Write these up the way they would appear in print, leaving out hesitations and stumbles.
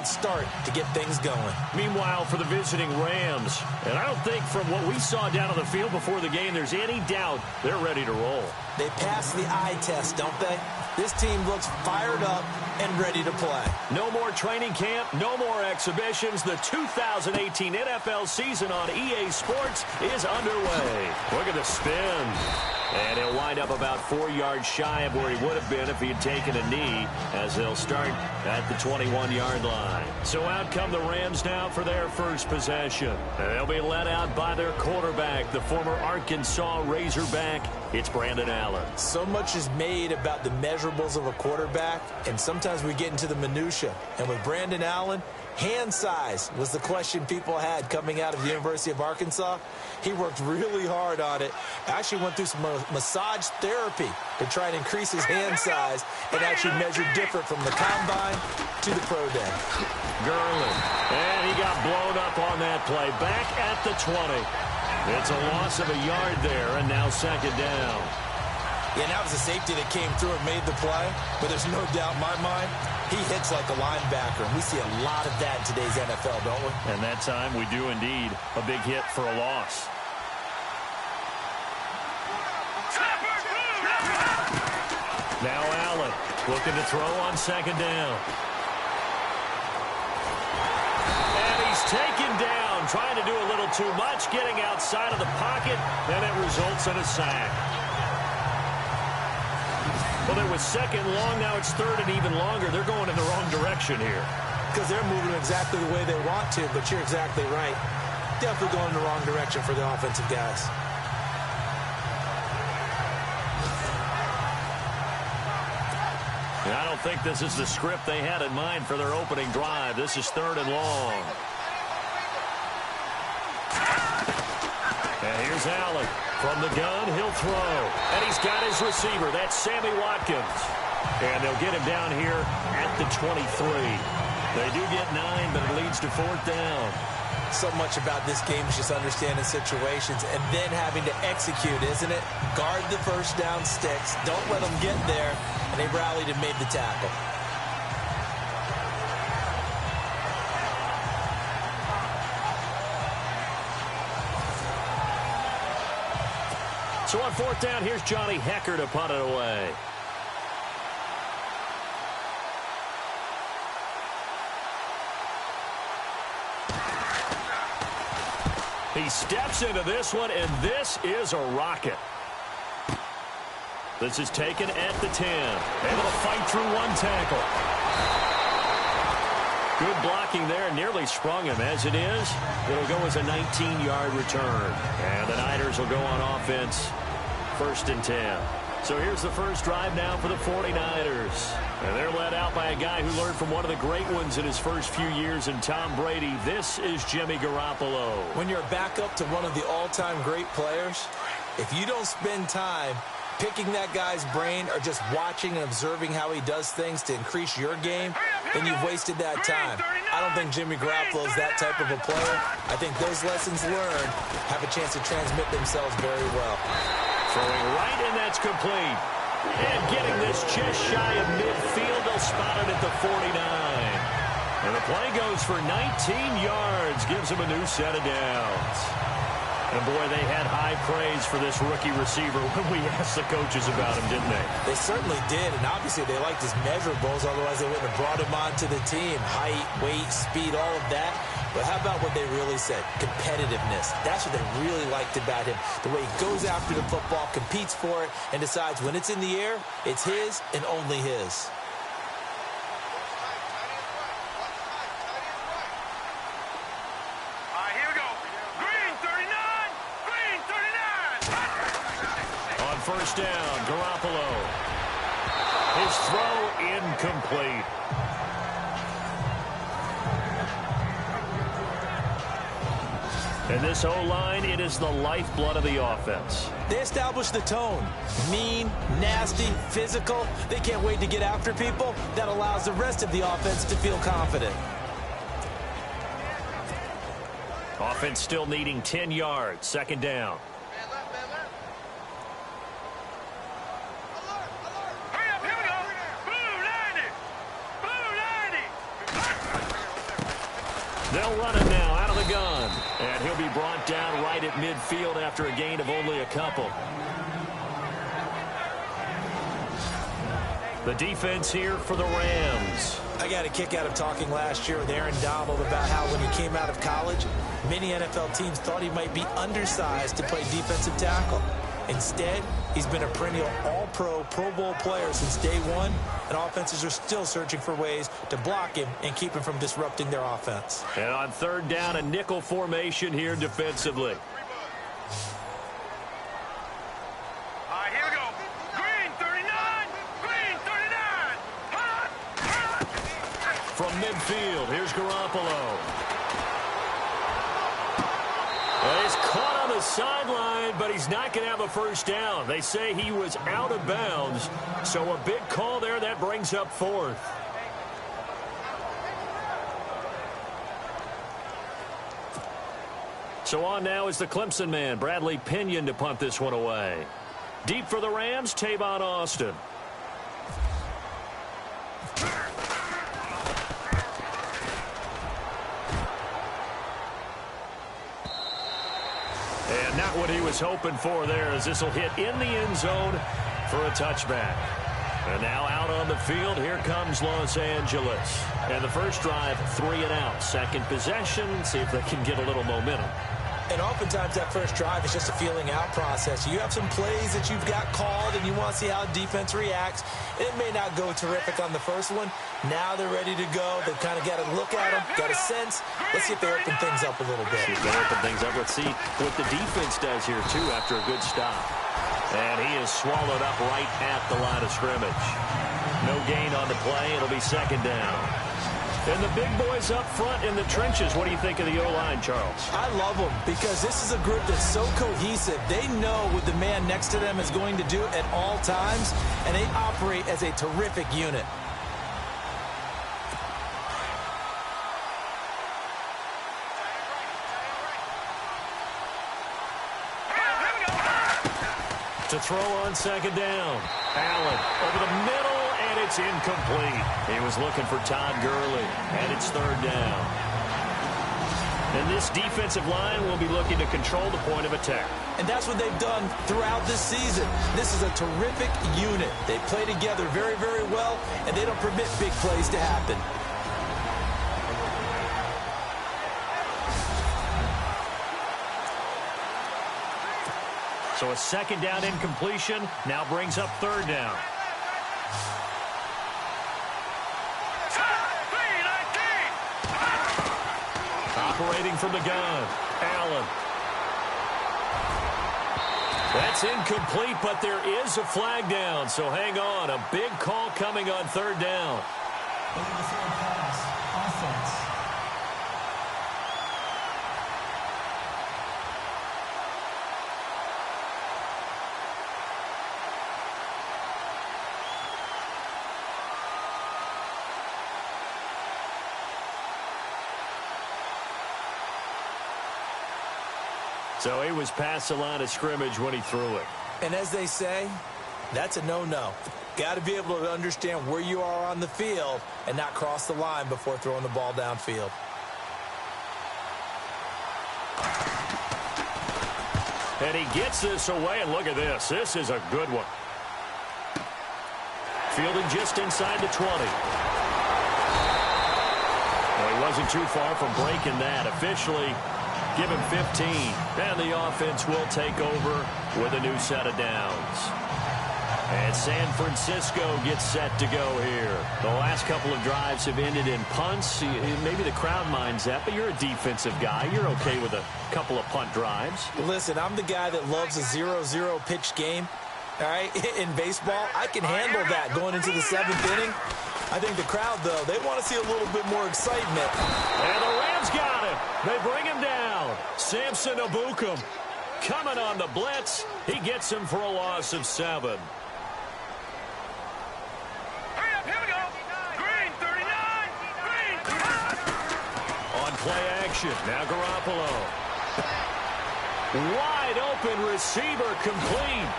great start to get things going. Meanwhile, for the visiting Rams, and I don't think from what we saw down on the field before the game, there's any doubt they're ready to roll. They passed the eye test, don't they? This team looks fired up and ready to play. No more training camp, no more exhibitions. The 2018 NFL season on EA Sports is underway. Look at the spin. And he'll wind up about 4 yards shy of where he would have been if he had taken a knee, as they'll start at the 21-yard line. So out come the Rams now for their first possession. And they'll be led out by their quarterback, the former Arkansas Razorback. It's Brandon Allen. So much is made about the measurables of a quarterback, and sometimes we get into the minutia. And with Brandon Allen, hand size was the question people had coming out of the University of Arkansas. He worked really hard on it. Actually went through some massage therapy to try and increase his hand size and actually measure different from the combine to the pro day. Gurley. And he got blown up on that play. Back at the 20. It's a loss of a yard there, and now second down. Yeah, that was a safety that came through and made the play, but there's no doubt in my mind, he hits like a linebacker, and we see a lot of that in today's NFL, don't we? And that time we do indeed. A big hit for a loss. Now Allen looking to throw on second down. And he's taken down, trying to do a little too much, getting outside of the pocket, and it results in a sack. Well, it was second long, now it's third and even longer. They're going in the wrong direction here. Because they're moving exactly the way they want to, but you're exactly right. Definitely going in the wrong direction for the offensive guys. And I don't think this is the script they had in mind for their opening drive. This is third and long. And here's Allen. From the gun, he'll throw. And he's got his receiver. That's Sammy Watkins. And they'll get him down here at the 23. They do get 9, but it leads to fourth down. So much about this game is just understanding situations and then having to execute, isn't it? Guard the first down sticks. Don't let them get there. And they rallied and made the tackle. So on fourth down, here's Johnny Hecker to punt it away. He steps into this one, and this is a rocket. This is taken at the 10. Able to fight through one tackle. Good blocking there, nearly sprung him. As it is, it'll go as a 19-yard return. And the Niners will go on offense, first and 10. So here's the first drive now for the 49ers. And they're led out by a guy who learned from one of the great ones in his first few years in Tom Brady. This is Jimmy Garoppolo. When you're a backup to one of the all-time great players, if you don't spend time picking that guy's brain or just watching and observing how he does things to increase your game, then you've wasted that time. I don't think Jimmy Garoppolo is that type of a player. I think those lessons learned have a chance to transmit themselves very well. Throwing right, and that's complete. And getting this just shy of midfield, they'll spot it at the 49. And the play goes for 19 yards, gives them a new set of downs. And, boy, they had high praise for this rookie receiver when we asked the coaches about him, didn't they? They certainly did, and obviously they liked his measurables, otherwise they wouldn't have brought him onto the team. Height, weight, speed, all of that. But how about what they really said? Competitiveness. That's what they really liked about him. The way he goes after the football, competes for it, and decides when it's in the air, it's his and only his. First down, Garoppolo. His throw incomplete. And this O-line, it is the lifeblood of the offense. They establish the tone. Mean, nasty, physical. They can't wait to get after people. That allows the rest of the offense to feel confident. Offense still needing 10 yards. Second down. They'll run it now out of the gun. And he'll be brought down right at midfield after a gain of only a couple. The defense here for the Rams. I got a kick out of talking last year with Aaron Donald about how when he came out of college, many NFL teams thought he might be undersized to play defensive tackle. Instead, he's been a perennial all-pro, Pro Bowl player since day one, and offenses are still searching for ways to block him and keep him from disrupting their offense. And on third down, a nickel formation here defensively. From midfield, here's Garoppolo. Well, he's caught on the sideline, but he's not going to have a first down. They say he was out of bounds, so a big call there that brings up fourth. So on now is the Clemson man, Bradley Pinion, to punt this one away. Deep for the Rams, Tavon Austin. And not what he was hoping for there, as this will hit in the end zone for a touchback. And now out on the field, here comes Los Angeles. And the first drive, 3 and out. Second possession, see if they can get a little momentum. And oftentimes that first drive is just a feeling out process. You have some plays that you've got called and you want to see how defense reacts. It may not go terrific on the first one. Now they're ready to go. They've kind of got to look at them, got a sense. Let's see if they open things up a little bit. See if they open things up. Let's see what the defense does here, too, after a good stop. And he is swallowed up right at the line of scrimmage. No gain on the play. It'll be second down. And the big boys up front in the trenches. What do you think of the O-line, Charles? I love them because this is a group that's so cohesive. They know what the man next to them is going to do at all times, and they operate as a terrific unit. To throw on second down. Allen over the middle, and it's incomplete. He was looking for Todd Gurley, and it's third down. And this defensive line will be looking to control the point of attack. And that's what they've done throughout this season. This is a terrific unit. They play together very, very well, and they don't permit big plays to happen. So a second down incompletion now brings up third down. Operating from the gun, Allen. That's incomplete, but there is a flag down, so hang on. A big call coming on third down. Offense. So he was past the line of scrimmage when he threw it. And as they say, that's a no-no. Got to be able to understand where you are on the field and not cross the line before throwing the ball downfield. And he gets this away, and look at this. This is a good one. Fielding just inside the 20. Well, he wasn't too far from breaking that. Officially, give him 15. And the offense will take over with a new set of downs. And San Francisco gets set to go here. The last couple of drives have ended in punts. Maybe the crowd minds that, but you're a defensive guy. You're okay with a couple of punt drives. Listen, I'm the guy that loves a 0-0 pitch game. All right, in baseball, I can handle that going into the 7th inning. I think the crowd, though, they want to see a little bit more excitement. And the Rams got him. They bring him down. Samson Ebukam coming on the blitz. He gets him for a loss of 7. Play action. Now Garoppolo. Wide open receiver complete.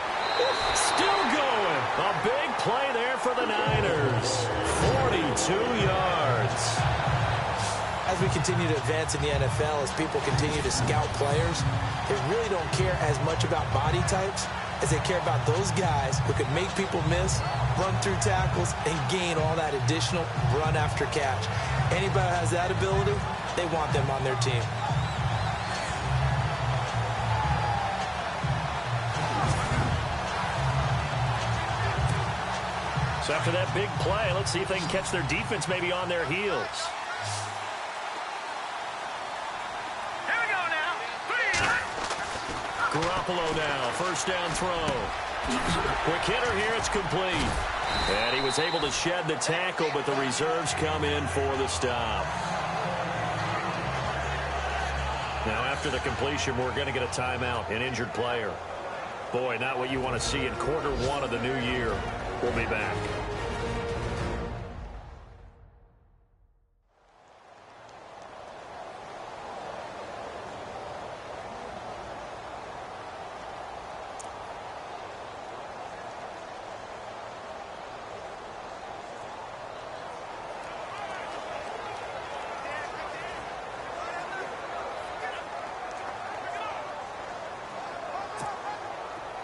Still going. A big play there for the Niners. 42 yards. as we continue to advance in the NFL, as people continue to scout players, they really don't care as much about body types as they care about those guys who can make people miss, run through tackles, and gain all that additional run after catch. Anybody who has that ability, they want them on their team. So after that big play, let's see if they can catch their defense maybe on their heels. Here we go now. Garoppolo now, first down throw. Quick hitter here, it's complete. And he was able to shed the tackle, but the reserves come in for the stop. Now after the completion, we're going to get a timeout, an injured player. Boy, not what you want to see in quarter one of the new year. We'll be back.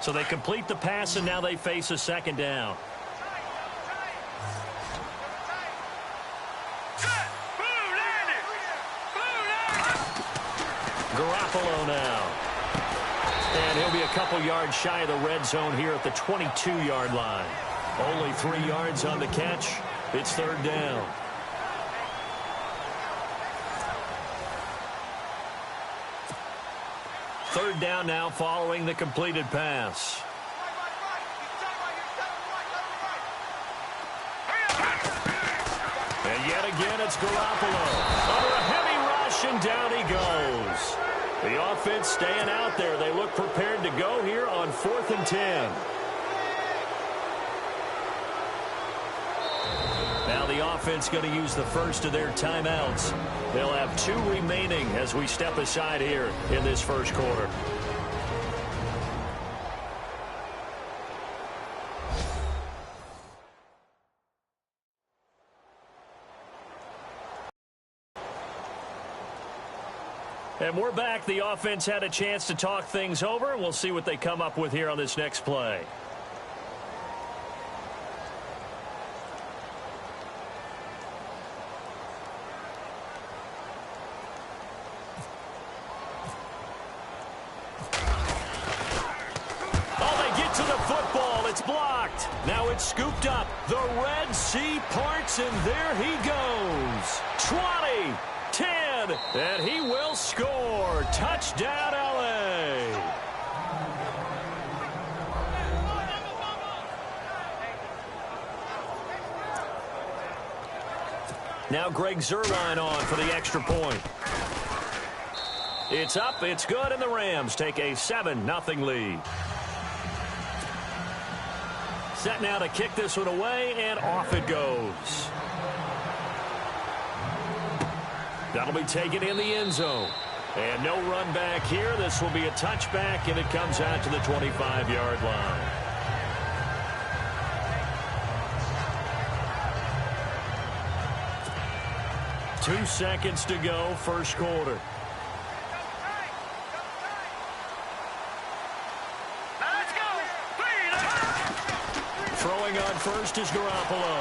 So they complete the pass, and now they face a second down. Garoppolo now. And he'll be a couple yards shy of the red zone here at the 22-yard line. Only 3 yards on the catch. It's third down. Third down now following the completed pass. And yet again, it's Garoppolo. Under a heavy rush, and down he goes. The offense staying out there. They look prepared to go here on 4th and 10. Now the offense going to use the first of their timeouts. They'll have 2 remaining as we step aside here in this first quarter. And we're back. The offense had a chance to talk things over. We'll see what they come up with here on this next play. Blocked. Now it's scooped up. The Red Sea parts, and there he goes. 20, 10, and he will score. Touchdown, LA. Now Greg Zuerlein on for the extra point. It's up, it's good, and the Rams take a 7-0 lead. Set now to kick this one away, and off it goes. That'll be taken in the end zone. And no run back here. This will be a touchback, and it comes out to the 25-yard line. Two seconds to go, first quarter. Throwing on first is Garoppolo.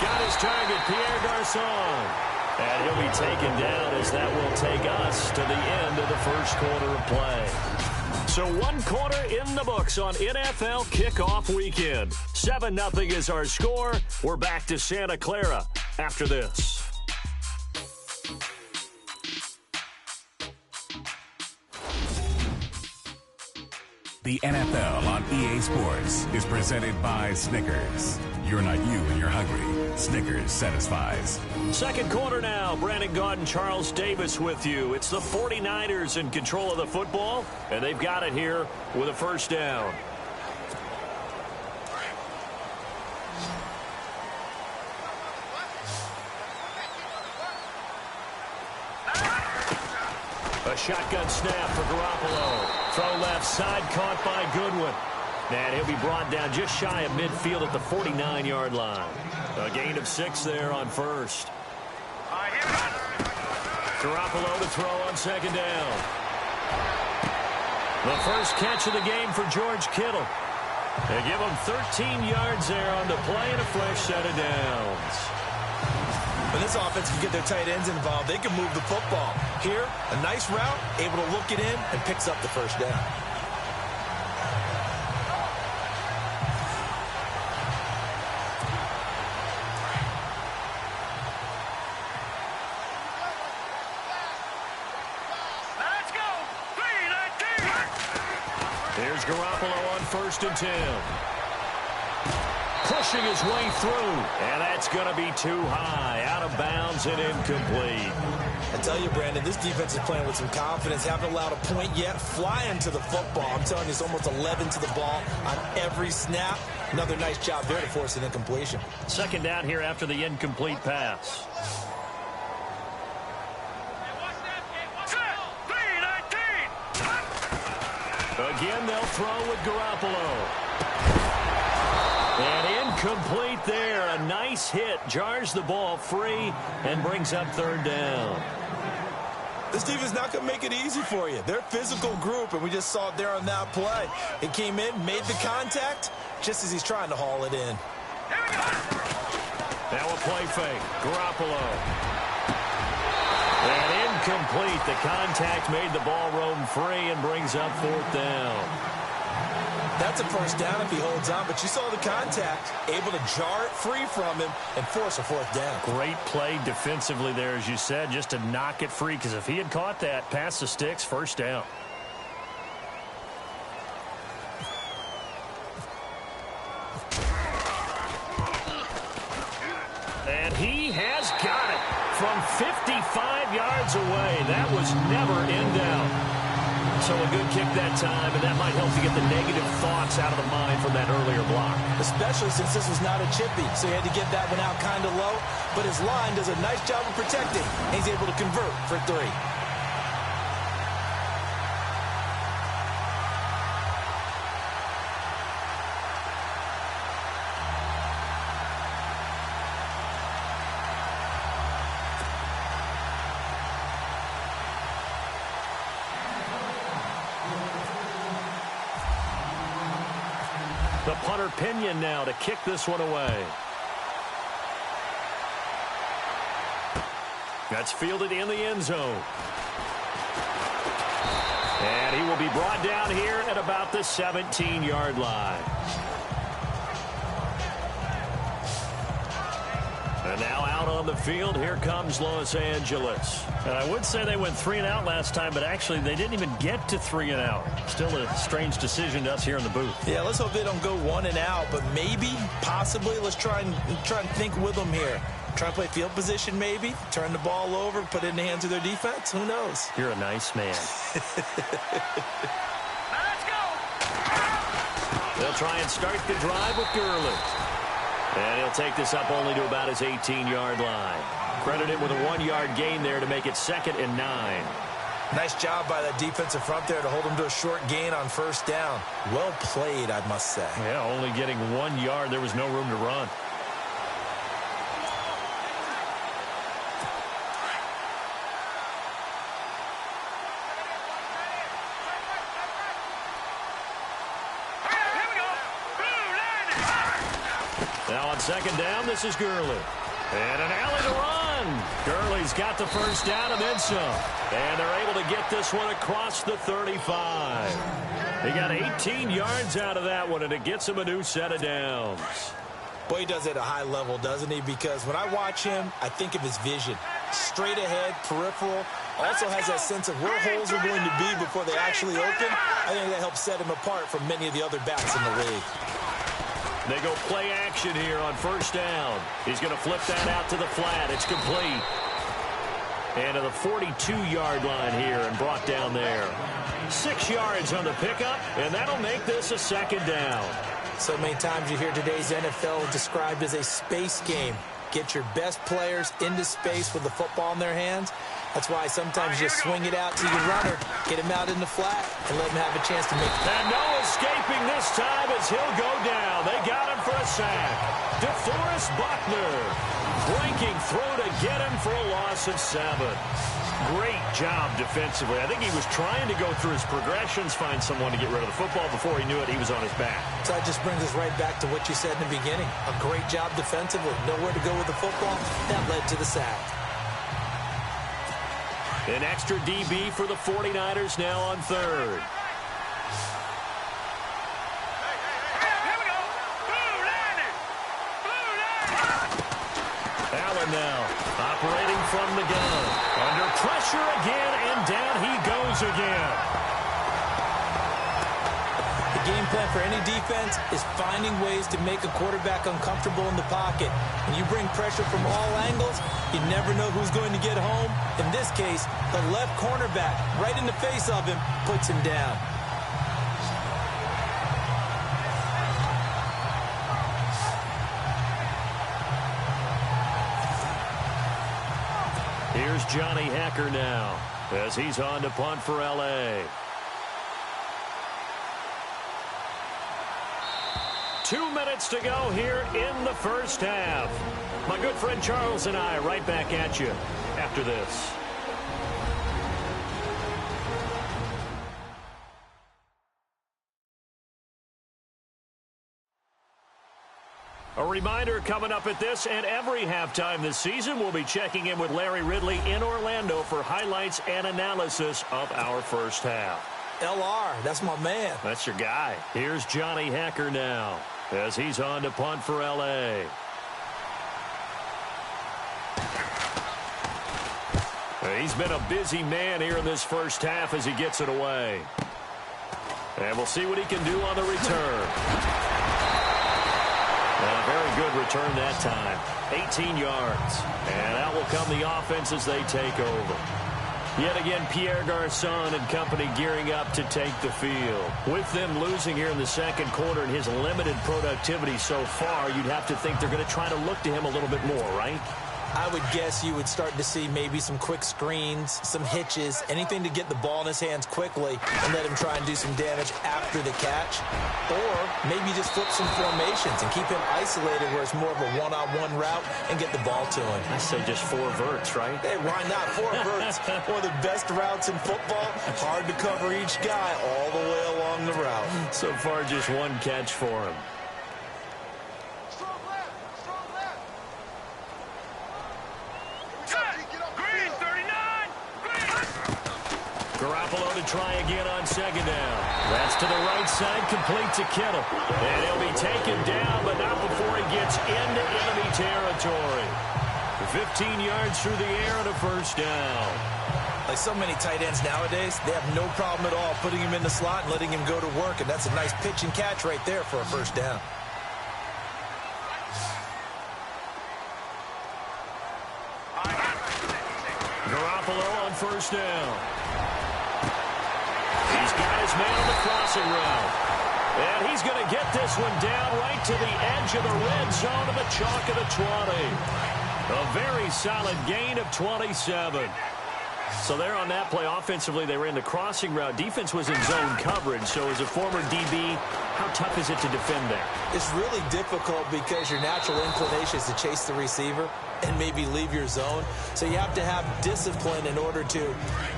Got his target, Pierre Garçon. And he'll be taken down as that will take us to the end of the first quarter of play. So 1 quarter in the books on NFL kickoff weekend. 7-0 is our score. We're back to Santa Clara after this. The NFL on EA Sports is presented by Snickers. You're not you when you're hungry. Snickers satisfies. Second quarter now. Brandon Gaudin, Charles Davis with you. It's the 49ers in control of the football, and they've got it here with a first down. A shotgun snap for Garoppolo. Throw left side, caught by Goodwin. And he'll be brought down just shy of midfield at the 49-yard line. A gain of 6 there on first. All right, here Garoppolo to throw on second down. The first catch of the game for George Kittle. They give him 13 yards there on the play and a fresh set of downs. When this offense can get their tight ends involved, they can move the football. Here, a nice route, able to look it in, and picks up the first down. Let's go. 3-19. Here's Garoppolo on 1st and 10. Pushing his way through, and that's going to be too high, out of bounds and incomplete. I tell you, Brandon, this defense is playing with some confidence. Haven't allowed a point yet. Flying to the football. I'm telling you, it's almost 11 to the ball on every snap. Another nice job there to force an incompletion. Second down here after the incomplete pass. Set. 3-19. Again, they'll throw with Garoppolo. And incomplete there. A nice hit. Jars the ball free and brings up 3rd down. This defense is not going to make it easy for you. They're a physical group, and we just saw it there on that play. It came in, made the contact, just as he's trying to haul it in. Now a play fake. Garoppolo. And incomplete. The contact made the ball roam free and brings up 4th down. That's a first down if he holds on, but you saw the contact, able to jar it free from him and force a 4th down. Great play defensively there, as you said, just to knock it free, because if he had caught that, past the sticks, 1st down. And he has got it from 55 yards away. That was never in doubt. So a good kick that time, and that might help to get the negative thoughts out of the mind from that earlier block. Especially since this was not a chippy, so he had to get that one out kind of low. But his line does a nice job of protecting, and he's able to convert for 3. The punter Pinion now to kick this one away. That's fielded in the end zone. And he will be brought down here at about the 17-yard line. And now out on the field, here comes Los Angeles. And I would say they went 3 and out last time, but actually they didn't even get to 3 and out. Still a strange decision to us here in the booth. Yeah, let's hope they don't go 1 and out, but maybe, possibly, let's try and think with them here. Try and play field position maybe, turn the ball over, put it in the hands of their defense. Who knows? You're a nice man. Let's go. They'll try and start the drive with Gurley. And he'll take this up only to about his 18-yard line. Credit him with a 1-yard gain there to make it 2nd and 9. Nice job by that defensive front there to hold him to a short gain on 1st down. Well played, I must say. Yeah, only getting 1 yard. There was no room to run. Now on 2nd down, this is Gurley. And an alley to run. Gurley's got the 1st down and then some. And they're able to get this one across the 35. He got 18 yards out of that one, and it gets him a new set of downs. Boy, he does it at a high level, doesn't he? Because when I watch him, I think of his vision. Straight ahead, peripheral. Also has that sense of where holes are going to be before they actually open. I think that helps set him apart from many of the other backs in the league. They go play action here on 1st down. He's going to flip that out to the flat. It's complete. And to the 42-yard line here and brought down there. 6 yards on the pickup, and that'll make this a 2nd down. So many times you hear today's NFL described as a space game. Get your best players into space with the football in their hands. That's why sometimes you just swing it out to your runner, get him out in the flat, and let him have a chance to make it. And no escaping this time as he'll go down. They got him for a sack. DeForest Buckner breaking through to get him for a loss of 7. Great job defensively. I think he was trying to go through his progressions, find someone to get rid of the football. Before he knew it, he was on his back. So that just brings us right back to what you said in the beginning. A great job defensively. Nowhere to go with the football. That led to the sack. An extra DB for the 49ers now on third. Allen now operating from the gun. Under pressure again, and down he goes again. The game plan for any defense is finding ways to make a quarterback uncomfortable in the pocket. When you bring pressure from all angles, you never know who's going to get home. In this case, the left cornerback, right in the face of him, puts him down. Here's Johnny Hacker now as he's on to punt for L.A. 2 minutes to go here in the first half. My good friend Charles and I right back at you after this. A reminder coming up at this and every halftime this season, we'll be checking in with Larry Ridley in Orlando for highlights and analysis of our first half. LR, that's my man. That's your guy. Here's Johnny Hacker now as he's on to punt for L.A. He's been a busy man here in this first half as he gets it away. And we'll see what he can do on the return. And a very good return that time. 18 yards. And out will come the offense as they take over. Yet again, Pierre Garçon and company gearing up to take the field. With them losing here in the second quarter and his limited productivity so far, you'd have to think they're going to try to look to him a little bit more, right? I would guess you would start to see maybe some quick screens, some hitches, anything to get the ball in his hands quickly and let him try and do some damage after the catch. Or maybe just flip some formations and keep him isolated where it's more of a one-on-one route and get the ball to him. I say just 4 verts, right? Hey, why not? 4 verts, one of the best routes in football. Hard to cover each guy all the way along the route. So far, just 1 catch for him. Garoppolo to try again on second down. That's to the right side, complete to Kittle. And he'll be taken down, but not before he gets into enemy territory. 15 yards through the air and a first down. Like so many tight ends nowadays, they have no problem at all putting him in the slot and letting him go to work, and that's a nice pitch and catch right there for a first down. Garoppolo on first down. He's got his man on the crossing route. And he's going to get this one down right to the edge of the red zone of the chalk of the 20. A very solid gain of 27. So there on that play, offensively, they ran the crossing route. Defense was in zone coverage. So as a former DB, how tough is it to defend that? It's really difficult because your natural inclination is to chase the receiver and maybe leave your zone. So you have to have discipline in order to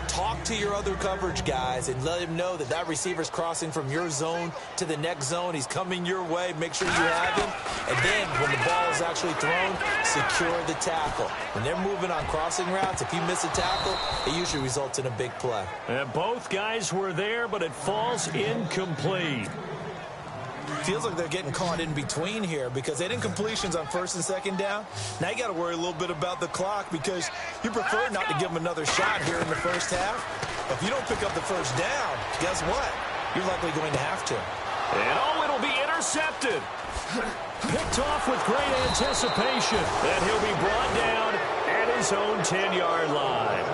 talk to your other coverage guys and let him know that that receiver's crossing from your zone to the next zone. He's coming your way. Make sure you have him. And then when the ball is actually thrown, secure the tackle. When they're moving on crossing routes, if you miss a tackle, it usually results in a big play. And both guys were there, but it falls incomplete. Feels like they're getting caught in between here because they didn't completions on first and second down. Now you got to worry a little bit about the clock because you prefer not to give them another shot here in the first half. If you don't pick up the first down, guess what? You're likely going to have to. And it'll be intercepted. Picked off with great anticipation. And he'll be brought down at his own 10-yard line.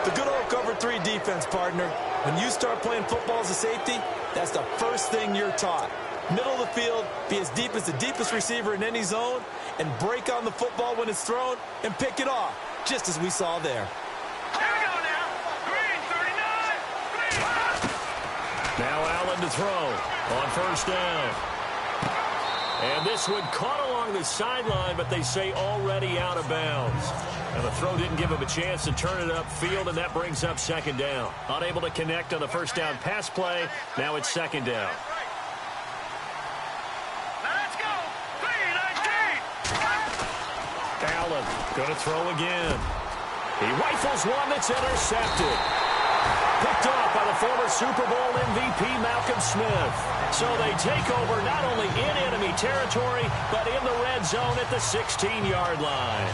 The good old cover 3 defense, partner. When you start playing football as a safety, that's the first thing you're taught. Middle of the field, be as deep as the deepest receiver in any zone, and break on the football when it's thrown and pick it off, just as we saw there. Here we go now. Green, 39. Now Allen to throw on first down. And this one caught along along the sideline, but they say already out of bounds. And the throw didn't give him a chance to turn it upfield, and that brings up second down. Unable to connect on the first down pass play. Now it's second down. Let's go. 3-19. Allen going to throw again. He rifles one that's intercepted. Picked off by the former Super Bowl MVP Malcolm Smith. So they take over not only in enemy territory, but in the red zone at the 16-yard line.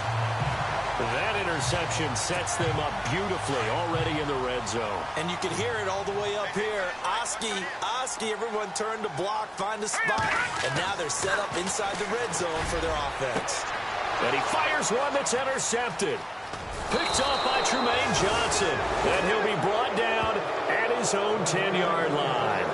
That interception sets them up beautifully already in the red zone. And you can hear it all the way up here. Oski, everyone turned to block, find a spot, and now they're set up inside the red zone for their offense. And he fires one that's intercepted. Picked off by Trumaine Johnson. And he'll be brought down at his own 10-yard line.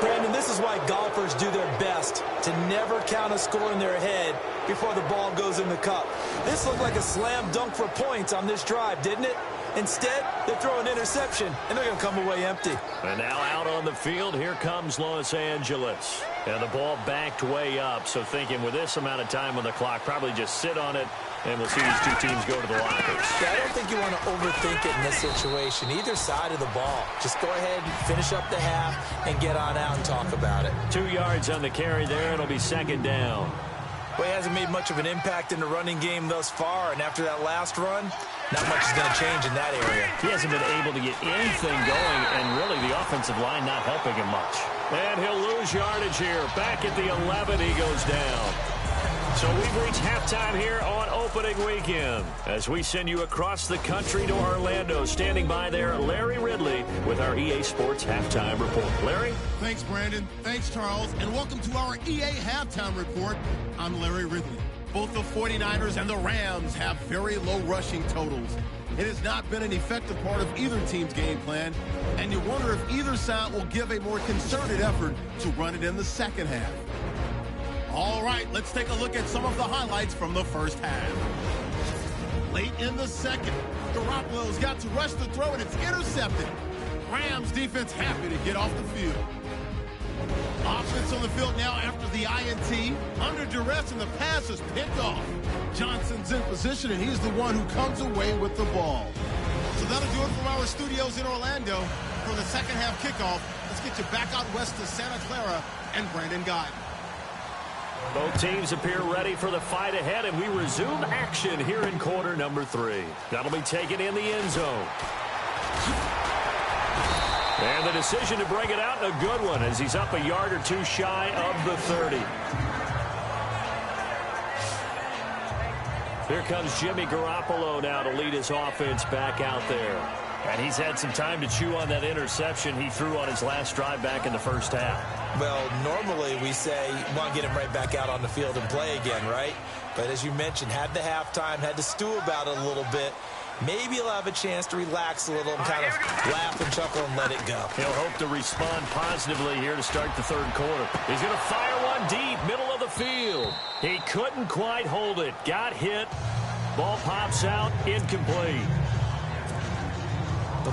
Brandon, this is why golfers do their best to never count a score in their head before the ball goes in the cup. This looked like a slam dunk for points on this drive, didn't it? Instead, they throw an interception, and they're going to come away empty. And now out on the field, here comes Los Angeles. And the ball backed way up, so thinking with this amount of time on the clock, probably just sit on it, and we'll see these two teams go to the lockers. Yeah, I don't think you want to overthink it in this situation, either side of the ball. Just go ahead and finish up the half and get on out and talk about it. 2 yards on the carry there. It'll be second down. Well, he hasn't made much of an impact in the running game thus far, and after that last run, not much is going to change in that area. He hasn't been able to get anything going, and really the offensive line not helping him much. And he'll lose yardage here. Back at the 11, he goes down. So we've reached halftime here on opening weekend as we send you across the country to Orlando. Standing by there, Larry Ridley with our EA Sports Halftime Report. Larry? Thanks, Brandon. Thanks, Charles. And welcome to our EA Halftime Report. I'm Larry Ridley. Both the 49ers and the Rams have very low rushing totals. It has not been an effective part of either team's game plan, and you wonder if either side will give a more concerted effort to run it in the second half. All right, let's take a look at some of the highlights from the first half. Late in the second, Garoppolo's got to rush the throw, and it's intercepted. Rams defense happy to get off the field. Offense on the field now after the INT. Under duress, and the pass is picked off. Johnson's in position, and he's the one who comes away with the ball. So that'll do it from our studios in Orlando. For the second half kickoff, let's get you back out west to Santa Clara and Brandon Guy. Both teams appear ready for the fight ahead, and we resume action here in quarter number 3. That'll be taken in the end zone. And the decision to bring it out, a good one, as he's up a yard or two shy of the 30. Here comes Jimmy Garoppolo now to lead his offense back out there. And he's had some time to chew on that interception he threw on his last drive back in the first half. Well, normally we say you want to get him right back out on the field and play again, right? But as you mentioned, had the halftime, had to stew about it a little bit. Maybe he'll have a chance to relax a little and kind of laugh and chuckle and let it go. He'll hope to respond positively here to start the third quarter. He's going to fire one deep, middle of the field. He couldn't quite hold it. Got hit. Ball pops out, incomplete.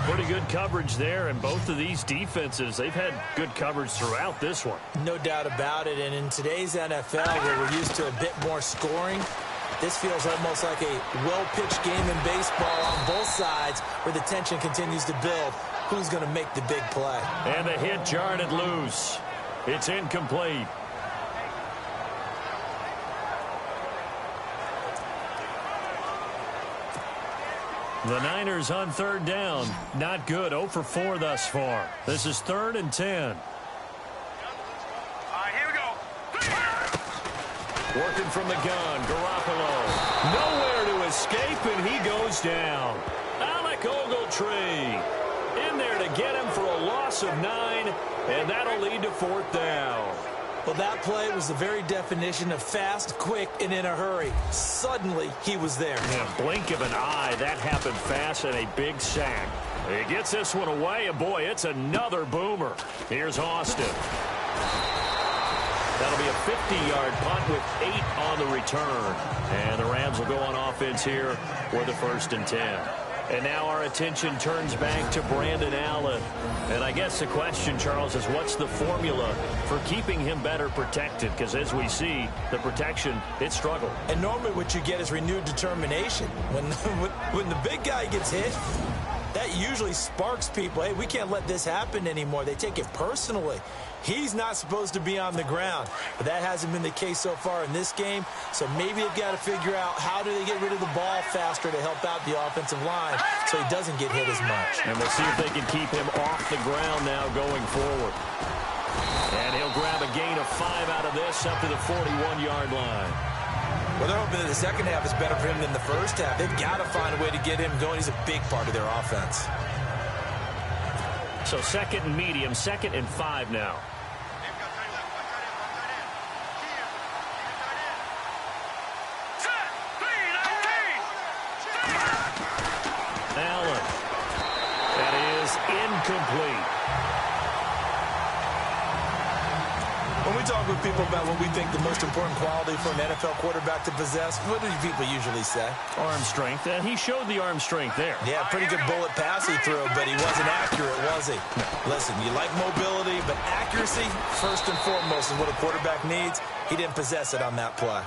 Pretty good coverage there, and both of these defenses, they've had good coverage throughout this one. No doubt about it, and in today's NFL, where we're used to a bit more scoring, this feels almost like a well-pitched game in baseball on both sides where the tension continues to build. Who's going to make the big play? And the hit jarred it loose. It's incomplete. The Niners on third down. Not good. 0 for 4 thus far. This is 3rd and 10. All right, here we go. Working from the gun, Garoppolo. Nowhere to escape, and he goes down. Alec Ogletree in there to get him for a loss of 9, and that'll lead to 4th down. Well, that play was the very definition of fast, quick, and in a hurry. Suddenly, he was there. In a blink of an eye, that happened fast, and a big sack. He gets this one away, and boy, it's another boomer. Here's Austin. That'll be a 50-yard punt with 8 on the return. And the Rams will go on offense here for the 1st and 10. And now our attention turns back to Brandon Allen. And I guess the question, Charles, is what's the formula for keeping him better protected? Because as we see, the protection, it struggled. And normally what you get is renewed determination. When the big guy gets hit, that usually sparks people. Hey, we can't let this happen anymore. They take it personally. He's not supposed to be on the ground. But that hasn't been the case so far in this game. So maybe they've got to figure out how do they get rid of the ball faster to help out the offensive line so he doesn't get hit as much. And we'll see if they can keep him off the ground now going forward. And he'll grab a gain of 5 out of this up to the 41-yard line. Well, they're hoping that the second half is better for him than the first half. They've got to find a way to get him going. He's a big part of their offense. So second and medium, 2nd and 5 now. Allen. That is incomplete. When we talk with people about what we think the most important quality for an NFL quarterback to possess, what do people usually say? Arm strength, and he showed the arm strength there. Yeah, pretty good bullet pass he threw, but he wasn't accurate, was he? Listen, you like mobility, but accuracy, first and foremost, is what a quarterback needs. He didn't possess it on that play.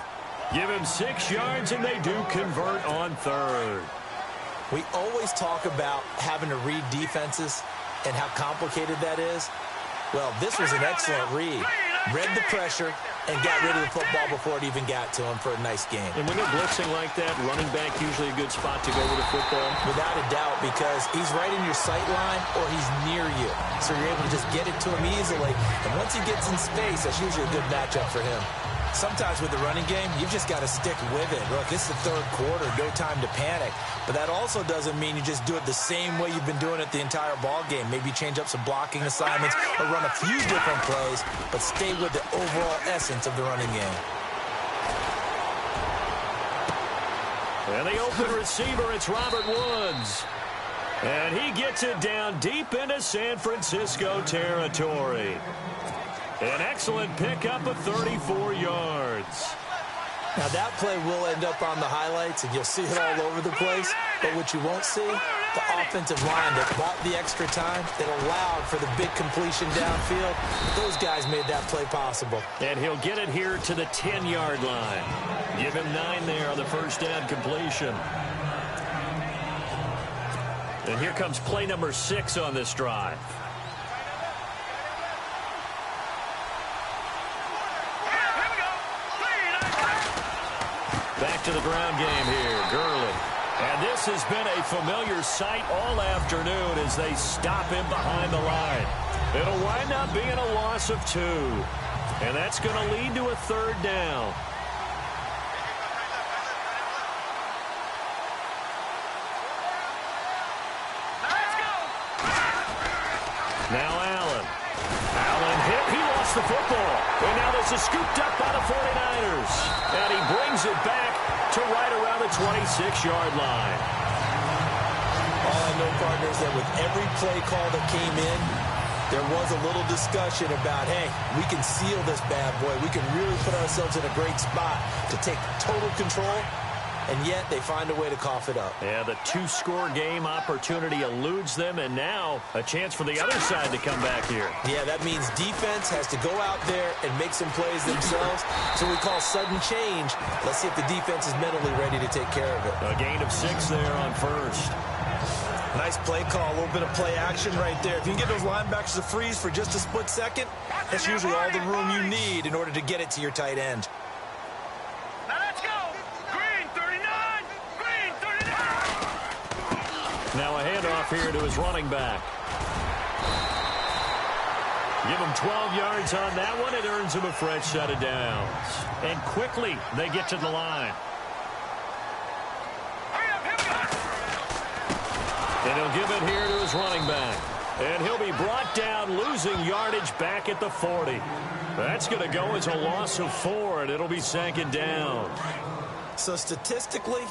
Give him 6 yards, and they do convert on 3rd. We always talk about having to read defenses and how complicated that is. Well, this was an excellent read. Read the pressure and got rid of the football before it even got to him for a nice game. And when they're blitzing like that, running back usually a good spot to go with the football. Without a doubt, because he's right in your sight line or he's near you. So you're able to just get it to him easily. And once he gets in space, that's usually a good matchup for him. Sometimes with the running game, you've just got to stick with it. Look, it's the 3rd quarter, no time to panic. But that also doesn't mean you just do it the same way you've been doing it the entire ball game. Maybe change up some blocking assignments or run a few different plays, but stay with the overall essence of the running game. And the open receiver, it's Robert Woods. And he gets it down deep into San Francisco territory. An excellent pickup of 34 yards. Now, that play will end up on the highlights, and you'll see it all over the place. But what you won't see, the offensive line that bought the extra time, that allowed for the big completion downfield. Those guys made that play possible. And he'll get it here to the 10-yard line. Give him 9 there on the first down completion. And here comes play number 6 on this drive. Back to the ground game here, Gurley. And this has been a familiar sight all afternoon as they stop him behind the line. It'll wind up being a loss of 2. And that's going to lead to a 3rd down. Now Allen. Allen hit. He lost the football. And now this is scooped up by the 49ers. And he brings it back to right around the 26-yard line. All I know, partners, that with every play call that came in, there was a little discussion about, hey, we can seal this bad boy. We can really put ourselves in a great spot to take total control. And yet they find a way to cough it up. Yeah, the 2-score game opportunity eludes them, and now a chance for the other side to come back here. Yeah, that means defense has to go out there and make some plays themselves. So we call sudden change. Let's see if the defense is mentally ready to take care of it. A gain of 6 there on first. Nice play call, a little bit of play action right there. If you can get those linebackers to freeze for just a split second, that's usually all the room you need in order to get it to your tight end. Now a handoff here to his running back. Give him 12 yards on that one. It earns him a fresh set of downs. And quickly they get to the line. And he'll give it here to his running back. And he'll be brought down, losing yardage back at the 40. That's going to go as a loss of 4, and it'll be 2nd down. So statistically,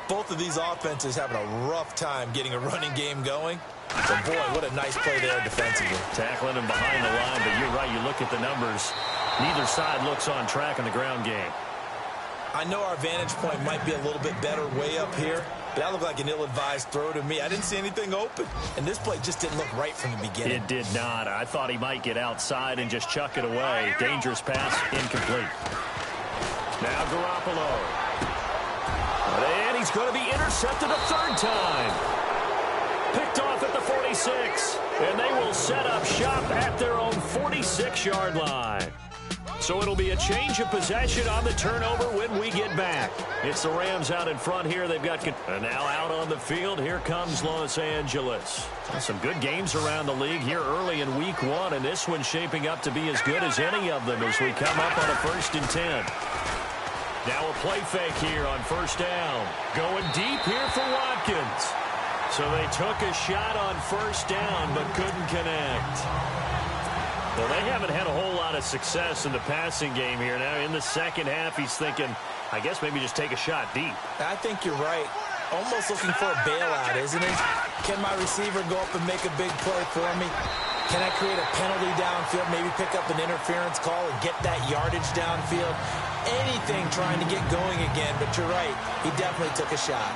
both of these offenses having a rough time getting a running game going. But, boy, what a nice play there defensively. Tackling him behind the line, but you're right. You look at the numbers. Neither side looks on track in the ground game. I know our vantage point might be a little bit better way up here, That looked like an ill-advised throw to me. I didn't see anything open. And this play just didn't look right from the beginning. It did not. I thought he might get outside and just chuck it away. Dangerous pass, incomplete. Now Garoppolo. And he's going to be intercepted a third time. Picked off at the 46. And they will set up shop at their own 46-yard line. So it'll be a change of possession on the turnover when we get back. It's the Rams out in front here. They've got and now out on the field. Here comes Los Angeles. Some good games around the league here early in week 1, and this one's shaping up to be as good as any of them as we come up on a 1st and 10. Now a play fake here on 1st down. Going deep here for Watkins. So they took a shot on 1st down but couldn't connect. Well, they haven't had a whole lot of success in the passing game here. Now, in the second half, he's thinking, I guess maybe just take a shot deep. I think you're right. Almost looking for a bailout, isn't he? Can my receiver go up and make a big play for me? Can I create a penalty downfield, maybe pick up an interference call and get that yardage downfield? Anything trying to get going again, but you're right. He definitely took a shot.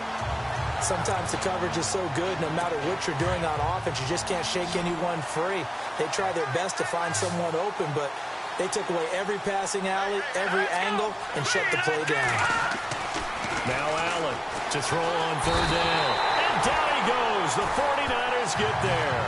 Sometimes the coverage is so good, no matter what you're doing on offense, you just can't shake anyone free. They try their best to find someone open, but they took away every passing alley, every angle, and shut the play down. Now Allen to throw on 3rd down. And down he goes. The 49ers get there.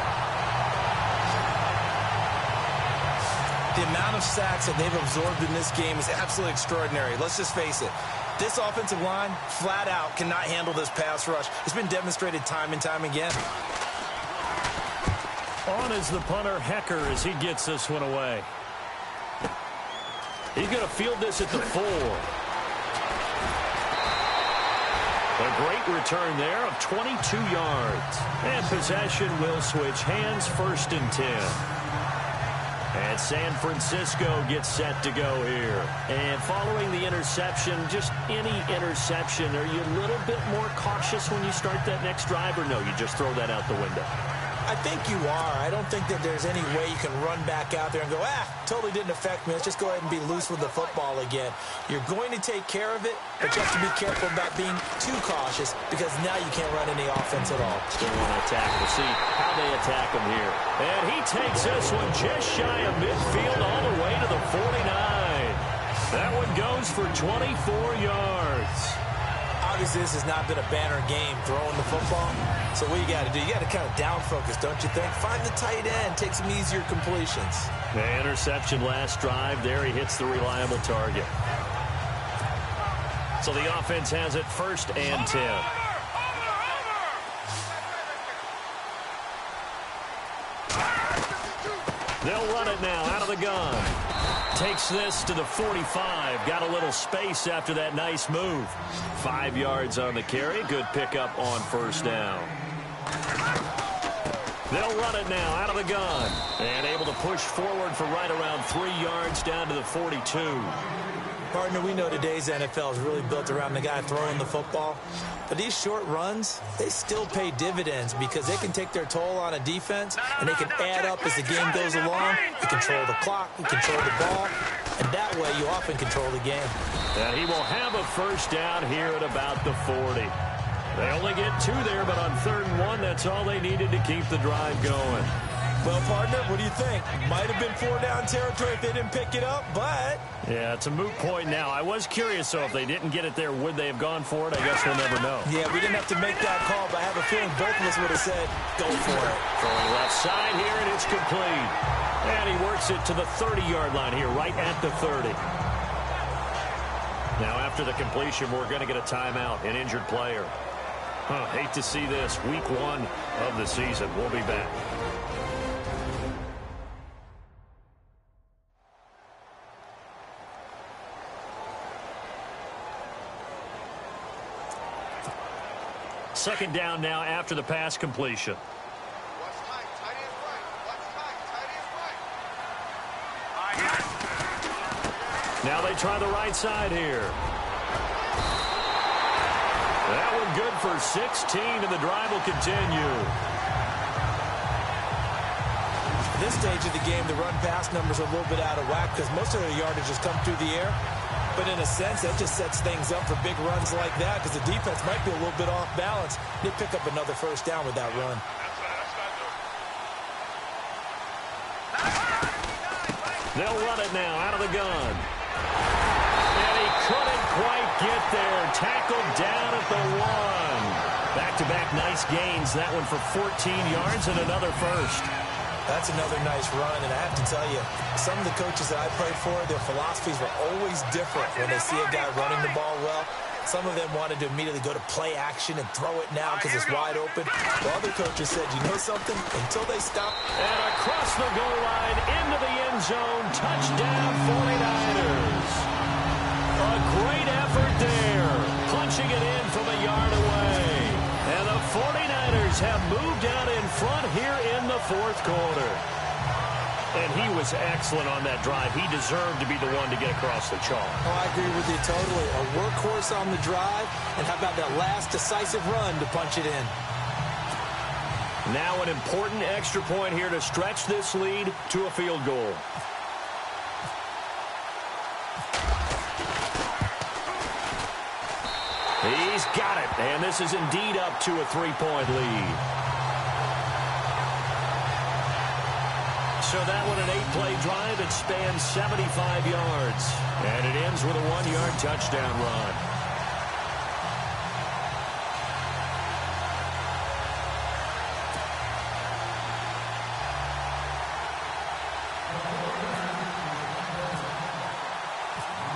The amount of sacks that they've absorbed in this game is absolutely extraordinary. Let's just face it. This offensive line, flat out, cannot handle this pass rush. It's been demonstrated time and time again. On is the punter, Hecker, as he gets this one away. He's going to field this at the 4. A great return there of 22 yards. And possession will switch hands, 1st and 10. And San Francisco gets set to go here. And following the interception, just any interception, are you a little bit more cautious when you start that next drive, or no, you just throw that out the window? I think you are. I don't think that there's any way you can run back out there and go, totally didn't affect me. Let's just go ahead and be loose with the football again. You're going to take care of it, but you have to be careful about being too cautious because now you can't run any offense at all. Still want to attack. We'll see how they attack him here. And he takes this one just shy of midfield all the way to the 49. That one goes for 24 yards. Obviously, this has not been a banner game throwing the football. So what you got to do, you got to kind of down focus, don't you think? Find the tight end, take some easier completions. The interception last drive. There he hits the reliable target. So the offense has it 1st and 10. They'll run it now out of the gun. Takes this to the 45. Got a little space after that nice move. 5 yards on the carry. Good pickup on 1st down. They'll run it now out of the gun. And able to push forward for right around 3 yards down to the 42. Partner, we know today's NFL is really built around the guy throwing the football. But these short runs, they still pay dividends because they can take their toll on a defense, and they can add up as the game goes along. You control the clock, you control the ball, and that way you often control the game. And he will have a 1st down here at about the 40. They only get 2 there, but on 3rd and 1, that's all they needed to keep the drive going. Well, partner, what do you think? Might have been 4-down territory if they didn't pick it up, but... Yeah, it's a moot point now. I was curious, so if they didn't get it there, would they have gone for it? I guess we'll never know. Yeah, we didn't have to make that call, but I have a feeling both of us would have said, go for it. Throwing left side here, and it's complete. And he works it to the 30-yard line here, right at the 30. Now, after the completion, we're going to get a timeout, an injured player. Hate to see this. Week 1 of the season. We'll be back. Second down now after the pass completion. Now they try the right side here. That one good for 16, and the drive will continue. At this stage of the game, the run-pass numbers are a little bit out of whack because most of their yardage has come through the air. But in a sense, that just sets things up for big runs like that because the defense might be a little bit off balance. They pick up another first down with that run. They'll run it now out of the gun. And he couldn't quite get there. Tackled down at the 1. Back-to-back nice gains. That one for 14 yards and another first. That's another nice run, and I have to tell you, some of the coaches that I played for, their philosophies were always different when they see a guy running the ball well. Some of them wanted to immediately go to play action and throw it now because it's wide open. While other coaches said, you know something? Until they stop. And across the goal line, into the end zone, touchdown 49ers. A great effort there, punching it in from a yard away. And the 49ers have moved out in front here in the fourth quarter. And he was excellent on that drive. He deserved to be the one to get across the chalk. Oh, I agree with you totally. A workhorse on the drive, and how about that last decisive run to punch it in? Now an important extra point here to stretch this lead to a field goal. He's got it, and this is indeed up to a 3-point lead. So that one, an 8-play drive. It spans 75 yards, and it ends with a 1-yard touchdown run.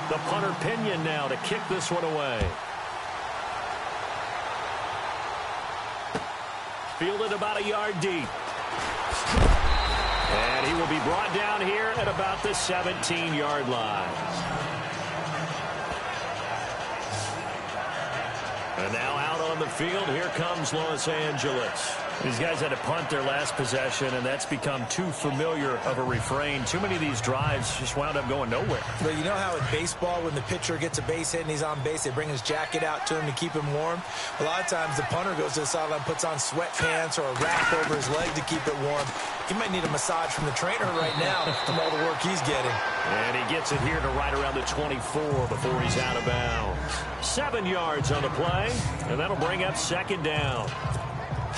The punter Pinion now to kick this one away. Fielded about a yard deep. And he will be brought down here at about the 17-yard line. And now out on the field, here comes Los Angeles. These guys had to punt their last possession, and that's become too familiar of a refrain. Too many of these drives just wound up going nowhere. But you know how in baseball, when the pitcher gets a base hit and he's on base, they bring his jacket out to him to keep him warm? A lot of times the punter goes to the sideline, puts on sweatpants or a wrap over his leg to keep it warm. He might need a massage from the trainer right now from all the work he's getting. And he gets it here to right around the 24 before he's out of bounds. 7 yards on the play, and that'll bring up second down.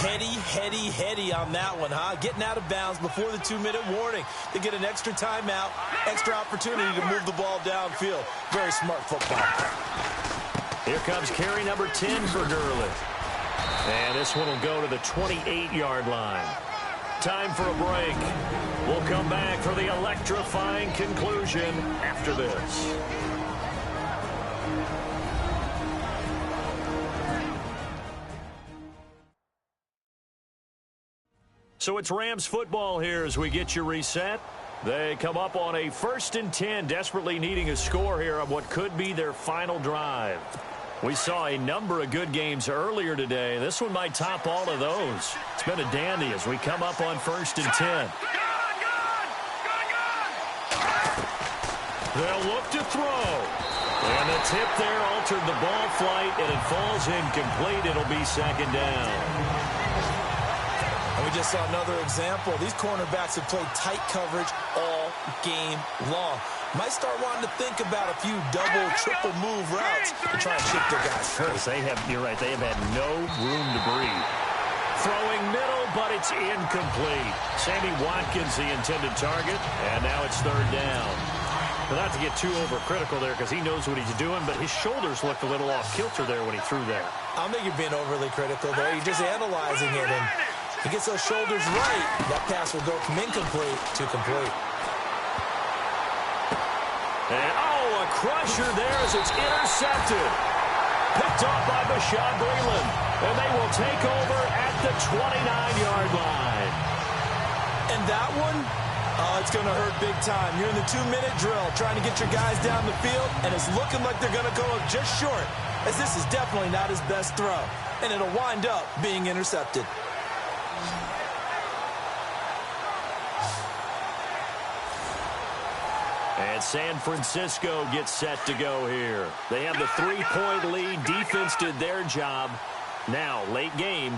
Heady on that one, huh? Getting out of bounds before the 2-minute warning. They get an extra timeout, extra opportunity to move the ball downfield. Very smart football. Here comes carry number 10 for Gurley. And this one will go to the 28-yard line. Time for a break. We'll come back for the electrifying conclusion after this. So it's Rams football here as we get you reset. They come up on a 1st and 10, desperately needing a score here on what could be their final drive. We saw a number of good games earlier today. This one might top all of those. It's been a dandy as we come up on 1st and 10. They'll look to throw. And the tip there altered the ball flight, and it falls incomplete. It'll be second down. And we just saw another example. These cornerbacks have played tight coverage all game long. Might start wanting to think about a few double, triple move routes to try and shift their guys first. You're right, they have had no room to breathe. Throwing middle, but it's incomplete. Sammy Watkins, the intended target, and now it's third down. Well, not to get too overcritical there because he knows what he's doing, but his shoulders looked a little off kilter there when he threw that. I don't think you're being overly critical there. You're just analyzing it, and he gets those shoulders right. That pass will go from incomplete to complete. And, a crusher there as it's intercepted. Picked off by Bashaud Breeland. And they will take over at the 29-yard line. And that one, it's going to hurt big time. You're in the 2-minute drill trying to get your guys down the field, and it's looking like they're going to go up just short, as this is definitely not his best throw. And it'll wind up being intercepted. And San Francisco gets set to go here. They have the 3-point lead. Defense did their job. Now, late game,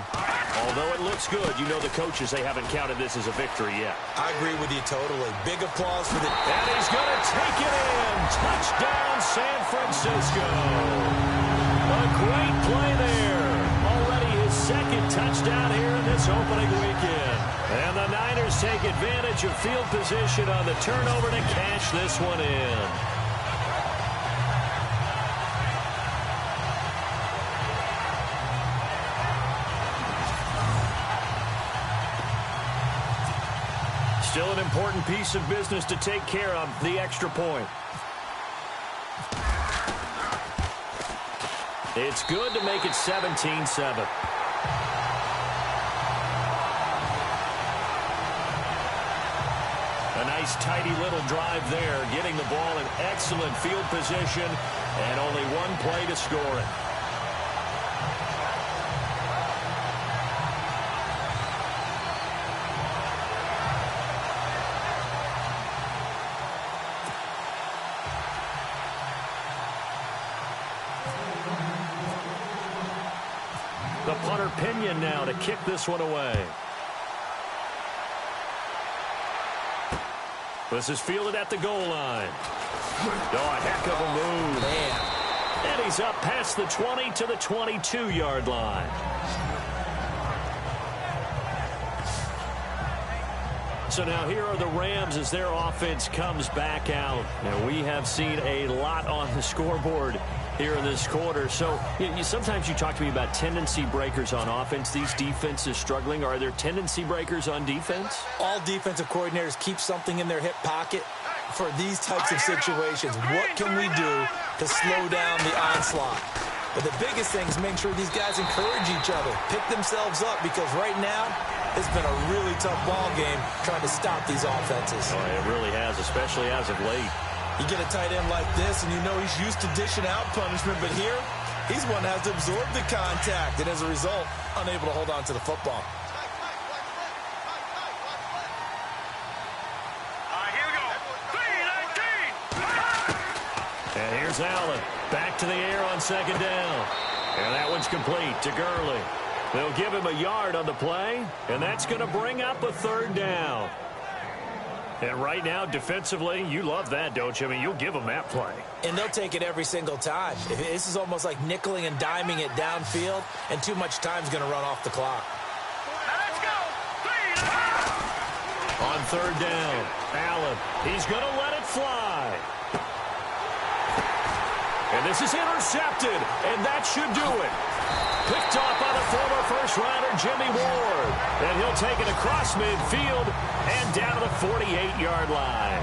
although it looks good, you know the coaches, they haven't counted this as a victory yet. I agree with you totally. Big applause for the... And he's going to take it in. Touchdown, San Francisco. A great play there. Already his second touchdown here in this opening weekend. And the Niners take advantage of field position on the turnover to cash this one in. Still an important piece of business to take care of, the extra point. It's good to make it 17-7. A nice tidy little drive there, getting the ball in excellent field position, and only one play to score it. The punter Pinion now to kick this one away. This is fielded at the goal line. Oh, a heck of a move. Man. And he's up past the 20 to the 22-yard line. So now here are the Rams as their offense comes back out. Now we have seen a lot on the scoreboard here in this quarter. So sometimes you talk to me about tendency breakers on offense. These defenses struggling. Are there tendency breakers on defense? All defensive coordinators keep something in their hip pocket for these types of situations. What can we do to slow down the onslaught? But the biggest thing is make sure these guys encourage each other, pick themselves up, because right now it's been a really tough ball game trying to stop these offenses. Oh, it really has, especially as of late. You get a tight end like this, and you know he's used to dishing out punishment, but here, he's one that has to absorb the contact, and as a result, unable to hold on to the football. Here we go. 3-19. And here's Allen. Back to the air on second down. And that one's complete to Gurley. They'll give him a yard on the play, and that's going to bring up a third down. And right now, defensively, you love that, don't you? I mean, you'll give them that play. And they'll take it every single time. This is almost like nickeling and diming it downfield, and too much time's going to run off the clock. Now let's go. 3-19. On third down, Allen. He's going to let it fly. And this is intercepted, and that should do it. Picked off by the former first-rounder Jimmy Ward. And he'll take it across midfield and down to the 48-yard line.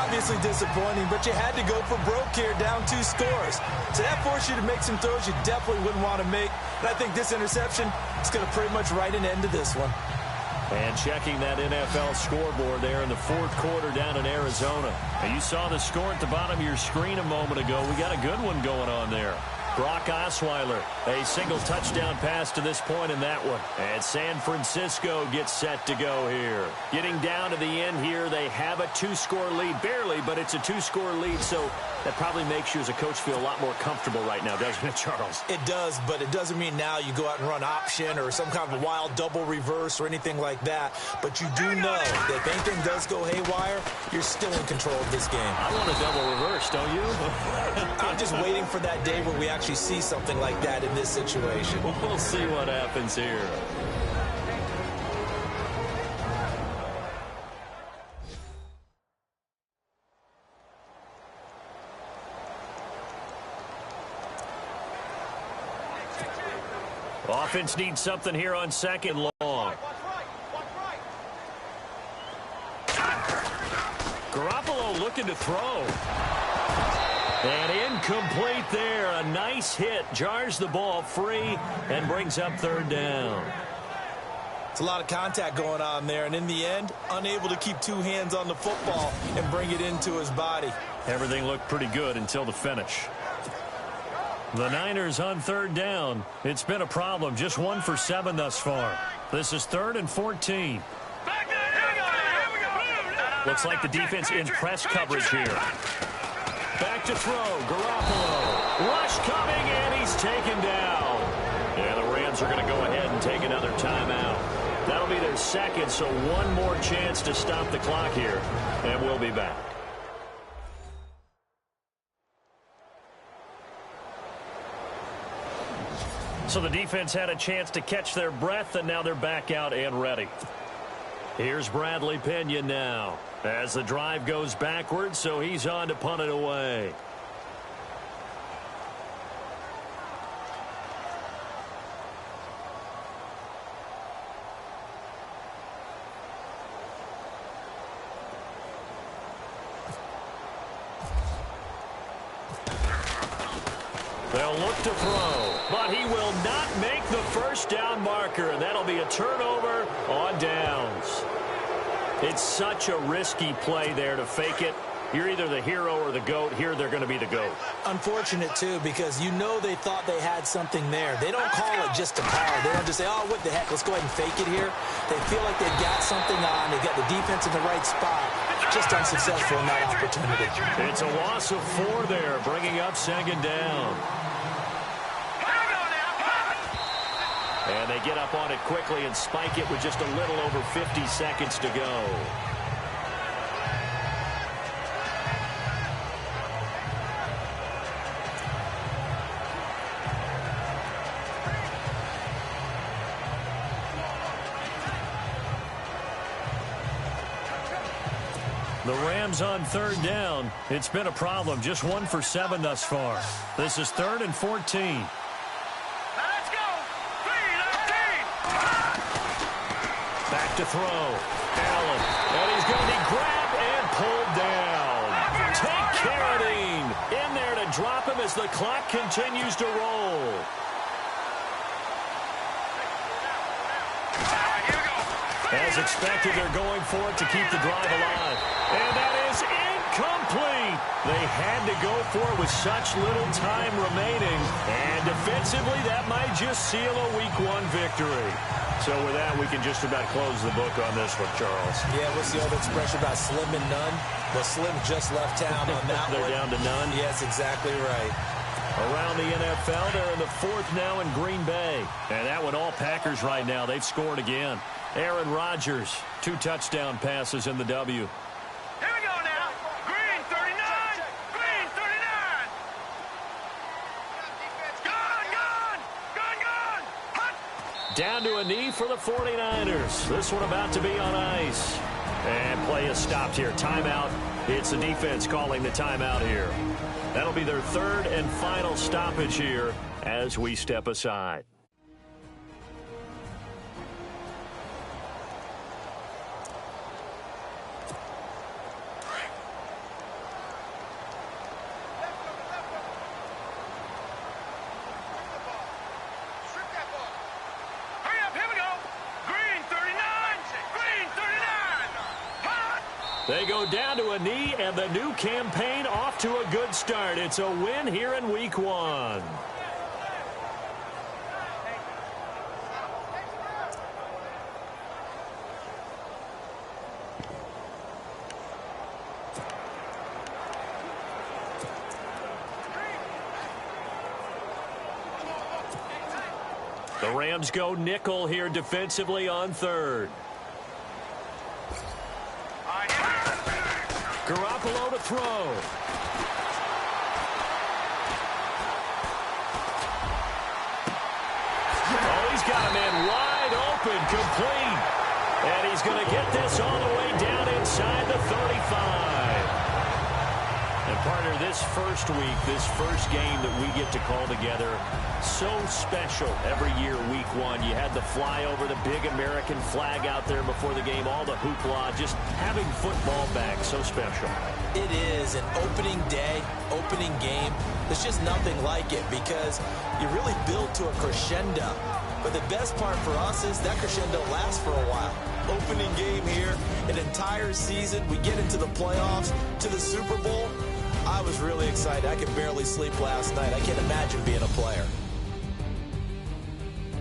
Obviously disappointing, but you had to go for broke here, down 2 scores. So that forced you to make some throws you definitely wouldn't want to make. And I think this interception is going to pretty much write an end to this one. And checking that NFL scoreboard there in the fourth quarter down in Arizona. And you saw the score at the bottom of your screen a moment ago. We got a good one going on there. Brock Osweiler, a single touchdown pass to this point in that one. And San Francisco gets set to go here. Getting down to the end here, they have a 2-score lead. Barely, but it's a 2-score lead, so that probably makes you as a coach feel a lot more comfortable right now, doesn't it, Charles? It does, but it doesn't mean now you go out and run option or some kind of wild double reverse or anything like that. But you do know that if anything does go haywire, you're still in control of this game. I want a double reverse, don't you? I'm just waiting for that day where we actually see something like that in this situation. We'll see what happens here. Offense needs something here on second long. Garoppolo looking to throw. And incomplete there. A nice hit. Jars the ball free and brings up third down. It's a lot of contact going on there, and in the end, unable to keep 2 hands on the football and bring it into his body. Everything looked pretty good until the finish. The Niners on third down. It's been a problem. Just 1 for 7 thus far. This is 3rd and 14. Back there. Here we go. Looks like the defense in press coverage here. Back to throw. Garoppolo. Rush coming, and he's taken down. Rams are going to go ahead and take another timeout. That'll be their second, so one more chance to stop the clock here, and we'll be back. So the defense had a chance to catch their breath, and now they're back out and ready. Here's Bradley Pinion now as the drive goes backwards, so he's on to punt it away. They'll look to throw, but he will not make the first down marker, and that'll be a turnover on downs. It's such a risky play there to fake it. You're either the hero or the GOAT. Here they're going to be the GOAT. Unfortunate, too, because you know they thought they had something there. They don't call it just to call. They don't just say, oh, what the heck, let's go ahead and fake it here. They feel like they've got something on. They got the defense in the right spot. Just unsuccessful in that opportunity. It's a loss of 4 there, bringing up second down. And they get up on it quickly and spike it with just a little over 50 seconds to go. The Rams on third down. It's been a problem. Just 1 for 7 thus far. This is 3rd and 14. Back to throw. Allen. And he's going to be grabbed and pulled down. Take Carradine in there to drop him as the clock continues to roll. As expected, they're going for it to keep the drive alive. And that is incomplete. They had to go for it with such little time remaining. And defensively, that might just seal a Week 1 victory. So with that, we can just about close the book on this one, Charles. Yeah, what's the old expression about slim and none? Well, Slim just left town on that They're one. down to none? Yes, exactly right. Around the NFL, they're in the 4th now in Green Bay. And that one, all Packers right now. They've scored again. Aaron Rodgers, 2 touchdown passes in the W. Here we go now. Green 39. Green 39. Gone. Hut. Down to a knee for the 49ers. This one about to be on ice. And play is stopped here. Timeout. It's the defense calling the timeout here. That'll be their 3rd and final stoppage here as we step aside. They go down to a knee, and the new campaign off to a good start. It's a win here in Week 1. The Rams go nickel here defensively on 3rd. Garoppolo to throw. Oh, he's got a man wide open, complete. And he's going to get this all the way down inside the 35. And partner, this first week, this first game that we get to call together, so special every year, Week 1. You had the flyover, the big American flag out there before the game, all the hoopla, just having football back, so special. It is an opening day, opening game. There's just nothing like it because you really build to a crescendo. But the best part for us is that crescendo lasts for a while. Opening game here, an entire season. We get into the playoffs, to the Super Bowl. I was really excited. I could barely sleep last night. I can't imagine being a player.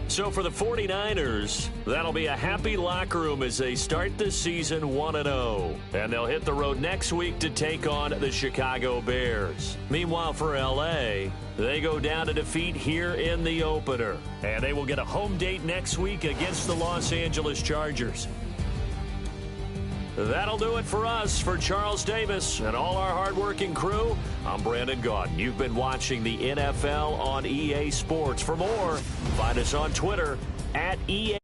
So So for the 49ers, that'll be a happy locker room as they start the season 1-0. And they'll hit the road next week to take on the Chicago Bears. Meanwhile, for L.A., they go down to defeat here in the opener. And they will get a home date next week against the Los Angeles Chargers. That'll do it for us. For Charles Davis and all our hardworking crew, I'm Brandon Gaudin. You've been watching the NFL on EA Sports. For more, find us on Twitter @EA.